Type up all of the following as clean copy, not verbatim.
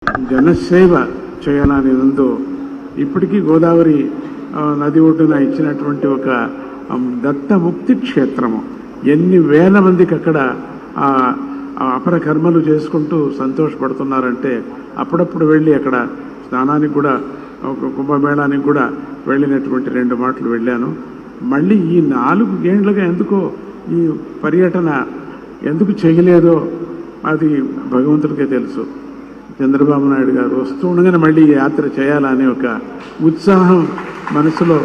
జనసేవ చేయాలని ఉందో ఇప్పటికీ గోదావరి నది ఒడ్డున ఇచ్చినటువంటి ఒక దత్తముక్తి క్షేత్రము ఎన్ని వేల మందికి అక్కడ అపర కర్మలు చేసుకుంటూ సంతోషపడుతున్నారంటే అప్పుడప్పుడు వెళ్ళి అక్కడ స్నానానికి కూడా కుంభమేళానికి కూడా వెళ్ళినటువంటి 2 మాటలు వెళ్ళాను. మళ్ళీ ఈ 4 ఏళ్లుగా ఎందుకో ఈ పర్యటన ఎందుకు చేయలేదో అది భగవంతుడికే తెలుసు. చంద్రబాబు నాయుడు గారు వస్తూ ఉండగానే మళ్ళీ ఈ యాత్ర చేయాలనే ఒక ఉత్సాహం మనసులో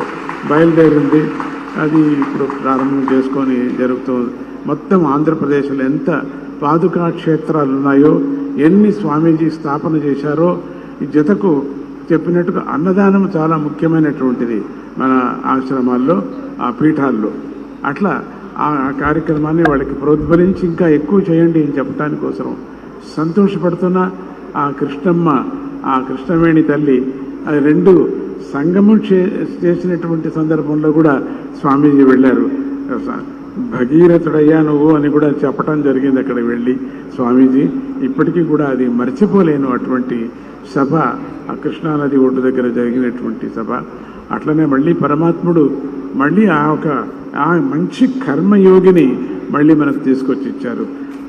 బయలుదేరింది. అది ఇప్పుడు ప్రారంభం చేసుకొని జరుగుతుంది. మొత్తం ఆంధ్రప్రదేశ్లో ఎంత పాదుకా క్షేత్రాలు ఉన్నాయో, ఎన్ని స్వామీజీ స్థాపన చేశారో, ఈ జతకు చెప్పినట్టుగా అన్నదానం చాలా ముఖ్యమైనటువంటిది మన ఆశ్రమాల్లో, ఆ పీఠాల్లో. అట్లా ఆ కార్యక్రమాన్ని వాళ్ళకి ప్రోద్బలించి ఇంకా ఎక్కువ చేయండి అని చెప్పడానికి కోసం సంతోషపడుతున్న ఆ కృష్ణమ్మ, ఆ కృష్ణవేణి తల్లి అది 2 సంగమం చేసినటువంటి సందర్భంలో కూడా స్వామీజీ వెళ్ళారు. భగీరథుడయ్యా నువ్వు అని కూడా చెప్పడం జరిగింది అక్కడ వెళ్ళి స్వామీజీ. ఇప్పటికీ కూడా అది మర్చిపోలేను అటువంటి సభ, ఆ కృష్ణానది ఒడ్డు దగ్గర జరిగినటువంటి సభ. అట్లనే మళ్ళీ పరమాత్ముడు మళ్ళీ ఆ మంచి కర్మయోగిని మళ్ళీ మనకు తీసుకొచ్చి ఇచ్చారు.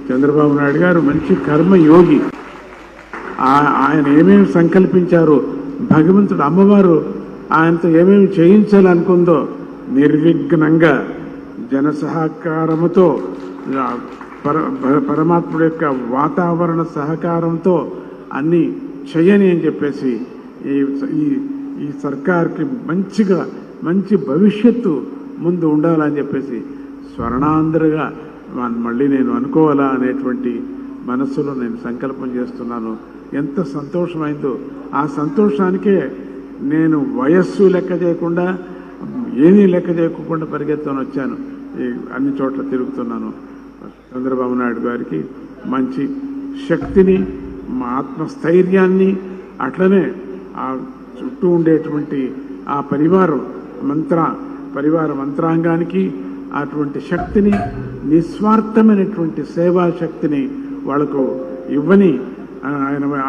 చంద్రబాబు నాయుడు గారు మంచి కర్మయోగి. ఆయన ఏమేమి సంకల్పించారో, భగవంతుడు అమ్మవారు ఆయనతో ఏమేమి చేయించాలనుకుందో నిర్విఘ్నంగా జన సహకారముతో, పరమాత్ముడి యొక్క వాతావరణ సహకారంతో అన్ని చేయని అని చెప్పేసి ఈ సర్కార్కి మంచి భవిష్యత్తు ముందు ఉండాలని చెప్పేసి స్వర్ణాంధ్రగా మళ్ళీ నేను అనుకోవాలా అనేటువంటి మనస్సులో నేను సంకల్పం చేస్తున్నాను. ఎంత సంతోషమైందో ఆ సంతోషానికే నేను వయస్సు లెక్క చేయకుండా, ఏమీ లెక్క చేయకుండా పరిగెత్తుకొని వచ్చాను. అన్ని చోట్ల తిరుగుతున్నాను. చంద్రబాబు నాయుడు గారికి మంచి శక్తిని, మా ఆత్మస్థైర్యాన్ని, అట్లనే ఆ చుట్టూ ఉండేటువంటి ఆ పరివార మంత్రాంగానికి అటువంటి శక్తిని, నిస్వార్థమైనటువంటి సేవా శక్తిని వాళ్లకు ఇవ్వని,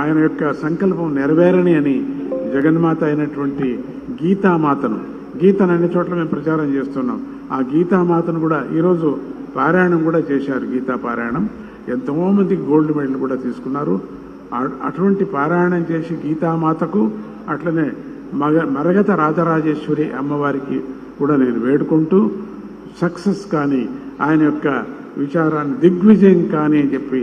ఆయన యొక్క సంకల్పం నెరవేరని అని జగన్మాత అయినటువంటి గీతామాతను అన్ని చోట్ల మేము ప్రచారం చేస్తున్నాం. ఆ గీతామాతను కూడా ఈరోజు పారాయణం కూడా చేశారు. గీతా పారాయణం ఎంతోమంది గోల్డ్ మెడల్ కూడా తీసుకున్నారు. అటువంటి పారాయణం చేసి గీతామాతకు, అట్లనే మరగత రాజరాజేశ్వరి అమ్మవారికి కూడా నేను వేడుకుంటూ సక్సెస్ కానీ, ఆయన యొక్క విచారాన్ని దిగ్విజయం కానీ అని చెప్పి